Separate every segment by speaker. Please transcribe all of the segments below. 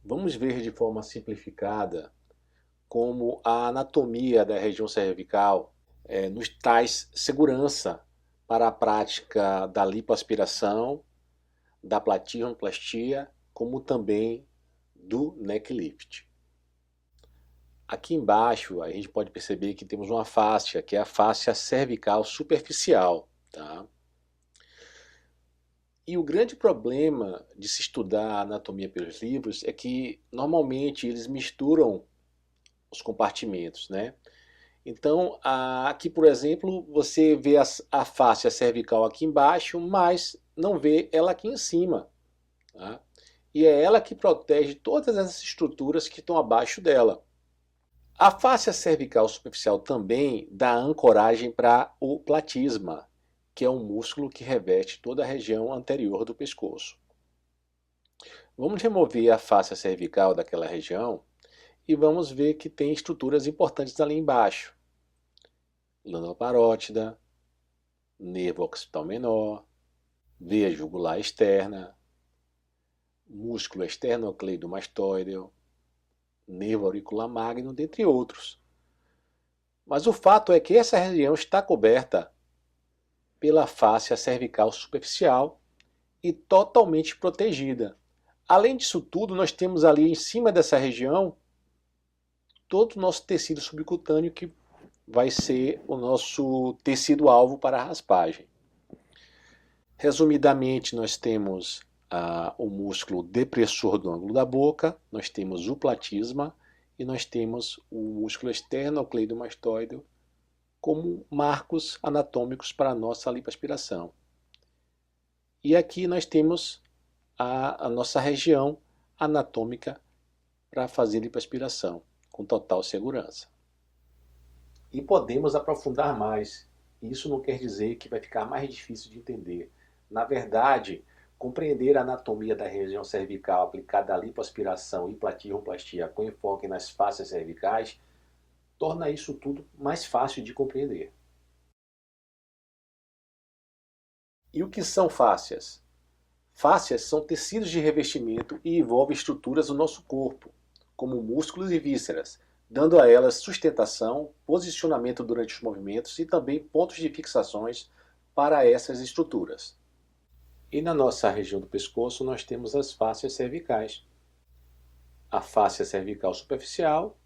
Speaker 1: Vamos ver de forma simplificada como a anatomia da região cervical nos traz segurança para a prática da lipoaspiração, da platíomplastia, como também do neck lift. Aqui embaixo a gente pode perceber que temos uma fáscia, que é a fáscia cervical superficial. Tá? E o grande problema de se estudar a anatomia pelos livros é que normalmente eles misturam os compartimentos, né? Então, aqui, por exemplo, você vê a fáscia cervical aqui embaixo, mas não vê ela aqui em cima. Tá? E é ela que protege todas essas estruturas que estão abaixo dela. A fáscia cervical superficial também dá ancoragem para o platisma, que é um músculo que reveste toda a região anterior do pescoço. Vamos remover a fáscia cervical daquela região e vamos ver que tem estruturas importantes ali embaixo. Glândula parótida, nervo occipital menor, veia jugular externa, músculo esternocleidomastoideo, nervo auricular magno, dentre outros. Mas o fato é que essa região está coberta pela fáscia cervical superficial e totalmente protegida. Além disso tudo, nós temos ali em cima dessa região todo o nosso tecido subcutâneo que vai ser o nosso tecido-alvo para a raspagem. Resumidamente, nós temos o músculo depressor do ângulo da boca, nós temos o platisma e nós temos o músculo esternocleidomastoideo como marcos anatômicos para a nossa lipoaspiração. E aqui nós temos a nossa região anatômica para fazer lipoaspiração, com total segurança. E podemos aprofundar mais. Isso não quer dizer que vai ficar mais difícil de entender. Na verdade, compreender a anatomia da região cervical aplicada à lipoaspiração e platíomplastia com enfoque nas fáscias cervicais torna isso tudo mais fácil de compreender. E o que são fáscias? Fáscias são tecidos de revestimento e envolvem estruturas do nosso corpo, como músculos e vísceras, dando a elas sustentação, posicionamento durante os movimentos e também pontos de fixações para essas estruturas. E na nossa região do pescoço nós temos as fáscias cervicais. A fáscia cervical superficial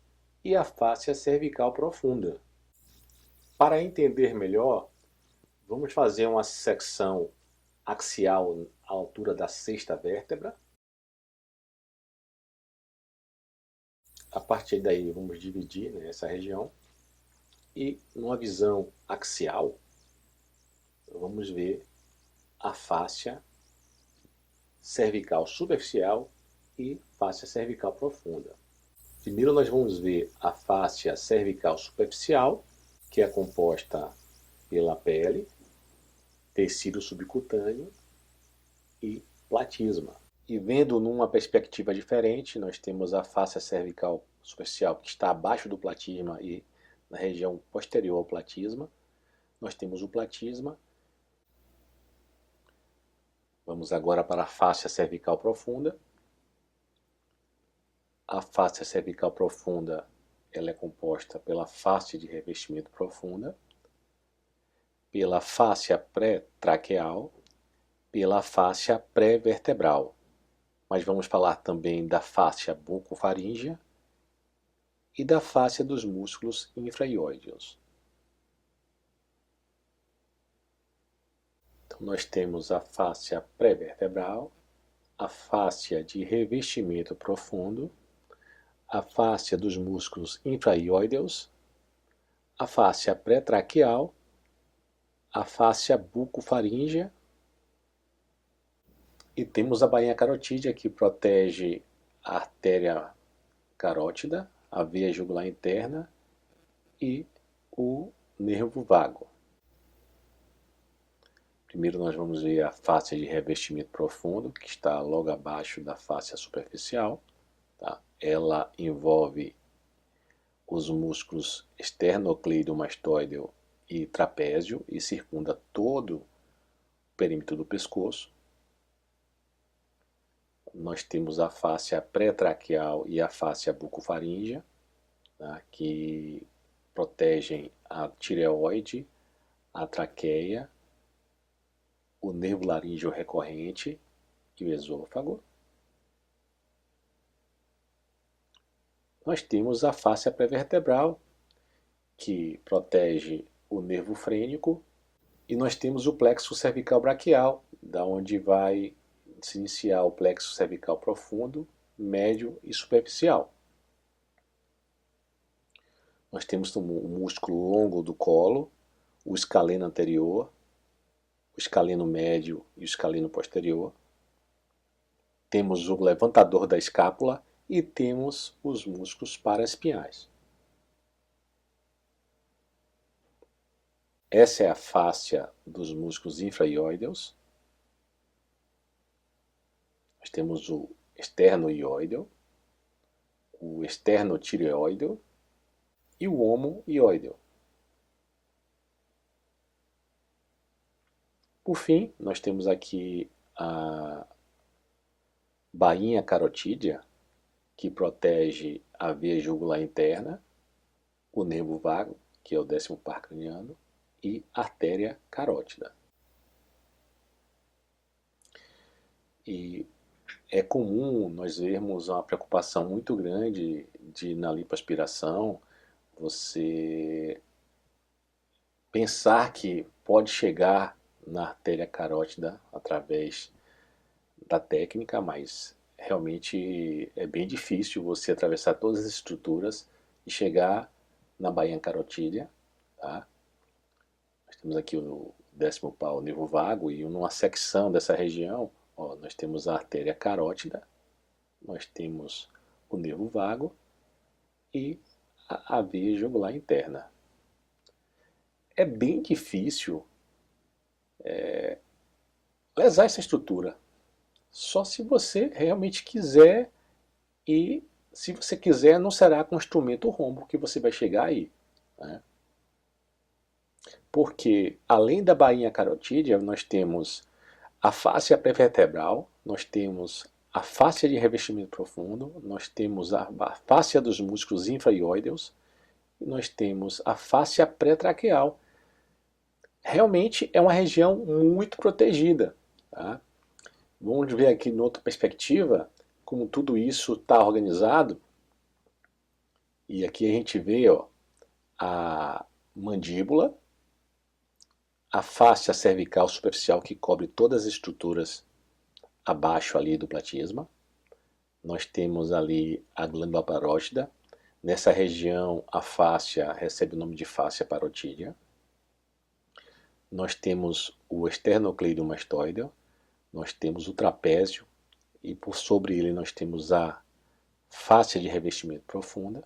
Speaker 1: e a fáscia cervical profunda. Para entender melhor, vamos fazer uma secção axial à altura da sexta vértebra. A partir daí vamos dividir essa região e numa visão axial vamos ver a fáscia cervical superficial e fáscia cervical profunda. Primeiro nós vamos ver a fáscia cervical superficial, que é composta pela pele, tecido subcutâneo e platisma. E vendo numa perspectiva diferente, nós temos a fáscia cervical superficial que está abaixo do platisma e na região posterior ao platisma. Nós temos o platisma. Vamos agora para a fáscia cervical profunda. A fáscia cervical profunda ela é composta pela fáscia de revestimento profunda, pela fáscia pré-traqueal, pela fáscia pré-vertebral. Mas vamos falar também da fáscia bucofaríngea e da fáscia dos músculos infraioideus. Então nós temos a fáscia pré-vertebral, a fáscia de revestimento profundo, a fáscia dos músculos infraioideus, a fáscia pré-traqueal, a fáscia bucofaríngea e temos a bainha carotídea que protege a artéria carótida, a veia jugular interna e o nervo vago. Primeiro nós vamos ver a fáscia de revestimento profundo, que está logo abaixo da fáscia superficial. Tá? Ela envolve os músculos esternocleidomastoideo e trapézio e circunda todo o perímetro do pescoço. nós temos a fáscia pré-traqueal e a fáscia bucofaríngea, tá, que protegem a tireoide, a traqueia, o nervo laríngeo recorrente e o esôfago. Nós temos a fáscia pré-vertebral, que protege o nervo frênico, e nós temos o plexo cervical braquial, da onde vai se iniciar o plexo cervical profundo, médio e superficial. Nós temos o músculo longo do colo, o escaleno anterior, o escaleno médio e o escaleno posterior. Temos o levantador da escápula e temos os músculos paraespinhais. Essa é a fáscia dos músculos infraioideus. Nós temos o esternoioideo, o esternotireoideo e o homoioideo. Por fim, nós temos aqui a bainha carotídea, que protege a veia jugular interna, o nervo vago, que é o 10º par craniano, e a artéria carótida. E é comum nós vermos uma preocupação muito grande na lipoaspiração, você pensar que pode chegar na artéria carótida através da técnica, mas realmente é bem difícil você atravessar todas as estruturas e chegar na bainha carotídea, tá? Nós temos aqui o 10º par, o nervo vago, e numa secção dessa região, ó, nós temos a artéria carótida, nós temos o nervo vago e a veia jugular interna. É bem difícil lesar essa estrutura, só se você realmente quiser, e se você quiser não será com o instrumento rombo que você vai chegar aí, né? Porque além da bainha carotídea nós temos a fáscia pré-vertebral, nós temos a fáscia de revestimento profundo, nós temos a fáscia dos músculos infraioideus e nós temos a fáscia pré-traqueal. Realmente é uma região muito protegida, tá? Vamos ver aqui em outra perspectiva como tudo isso está organizado. E aqui a gente vê, ó, a mandíbula, a fáscia cervical superficial que cobre todas as estruturas abaixo ali do platisma. Nós temos ali a glândula parótida. Nessa região a fáscia recebe o nome de fáscia parotídea. Nós temos o esternocleidomastoideo, nós temos o trapézio e por sobre ele nós temos a fáscia de revestimento profunda.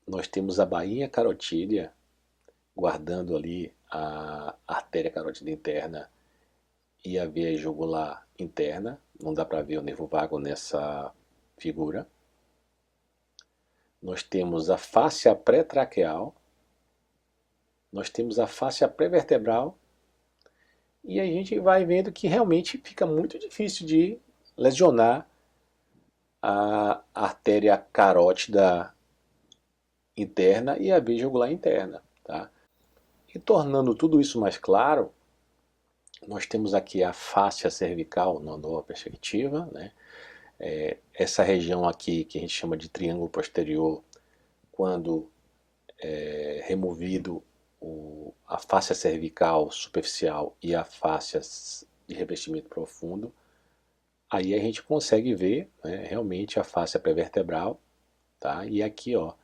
Speaker 1: Nós temos a bainha carotídea, guardando ali a artéria carótida interna e a veia jugular interna. Não dá para ver o nervo vago nessa figura. Nós temos a fáscia pré-traqueal, nós temos a fáscia pré-vertebral, e a gente vai vendo que realmente fica muito difícil de lesionar a artéria carótida interna e a veia jugular interna, tá? E tornando tudo isso mais claro, nós temos aqui a fáscia cervical na nova perspectiva, né? Essa região aqui que a gente chama de triângulo posterior, quando removido a fáscia cervical superficial e a fáscia de revestimento profundo, aí a gente consegue ver, né, realmente a fáscia pré-vertebral, tá? E aqui, ó,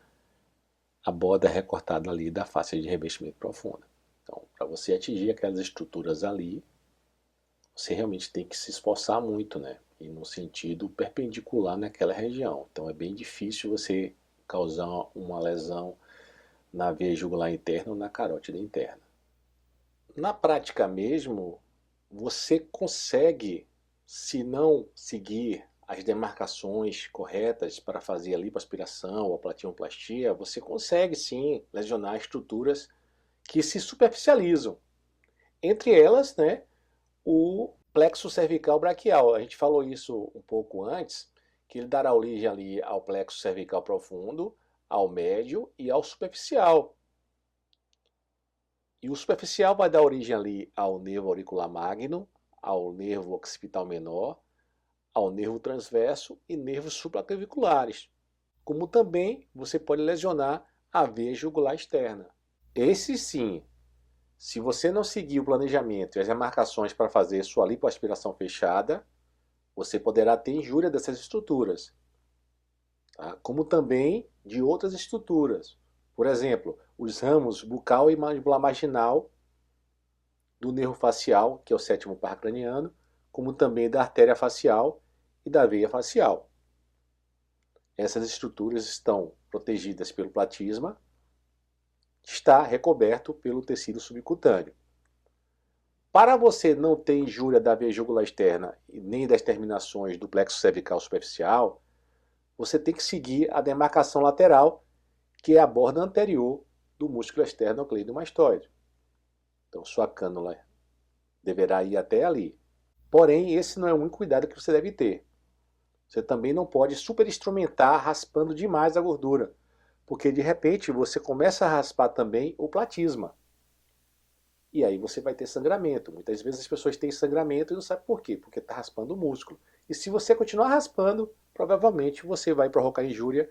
Speaker 1: a borda recortada ali da fáscia de revestimento profundo. Então, para você atingir aquelas estruturas ali, você realmente tem que se esforçar muito, né? E no sentido perpendicular naquela região. Então é bem difícil você causar uma lesão na veia jugular interna ou na carótida interna. Na prática mesmo, você consegue, se não seguir as demarcações corretas para fazer a lipoaspiração ou a platinoplastia, você consegue sim lesionar estruturas que se superficializam. Entre elas, né, o plexo cervical braquial. A gente falou isso um pouco antes, que ele dará origem ali ao plexo cervical profundo, ao médio e ao superficial. E o superficial vai dar origem ali ao nervo auricular magno, ao nervo occipital menor, ao nervo transverso e nervos supraclaviculares. Como também você pode lesionar a veia jugular externa. Esse sim, se você não seguir o planejamento e as remarcações para fazer sua lipoaspiração fechada, você poderá ter injúria dessas estruturas, tá? Como também de outras estruturas. Por exemplo, os ramos bucal e mandibular marginal do nervo facial, que é o sétimo par craniano, como também da artéria facial e da veia facial. Essas estruturas estão protegidas pelo platisma, está recoberto pelo tecido subcutâneo. Para você não ter injúria da veia jugular externa e nem das terminações do plexo cervical superficial, você tem que seguir a demarcação lateral, que é a borda anterior do músculo externo ocleidomastoide. Então, sua cânula deverá ir até ali. Porém, esse não é o único cuidado que você deve ter. Você também não pode superinstrumentar raspando demais a gordura, porque de repente você começa a raspar também o platisma. E aí você vai ter sangramento. Muitas vezes as pessoas têm sangramento e não sabem por quê, porque está raspando o músculo. E se você continuar raspando, provavelmente você vai provocar injúria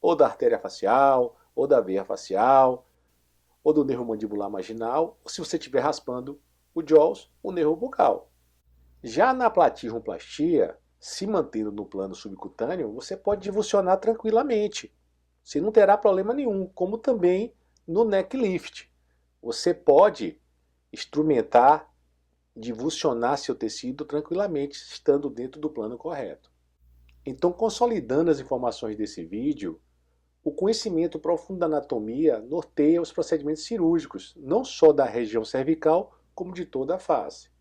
Speaker 1: ou da artéria facial, ou da veia facial, ou do nervo mandibular marginal, ou se você estiver raspando o jaws, o nervo bucal. Já na platismoplastia, se mantendo no plano subcutâneo, você pode divulsionar tranquilamente. Você não terá problema nenhum, como também no neck lift. Você pode instrumentar, divulsionar seu tecido tranquilamente, estando dentro do plano correto. Então, consolidando as informações desse vídeo, o conhecimento profundo da anatomia norteia os procedimentos cirúrgicos, não só da região cervical, como de toda a face.